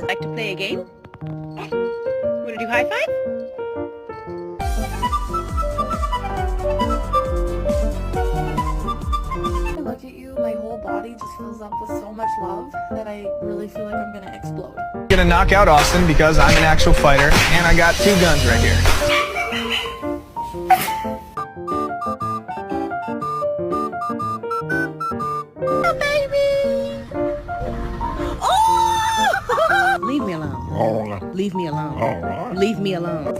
Like to play a game? Want to do high five? I look at you, my whole body just fills up with so much love that I really feel like I'm gonna explode. Gonna knock out Austin because I'm an actual fighter and I got 2 guns right here. Leave me alone. Leave me alone. Leave me alone.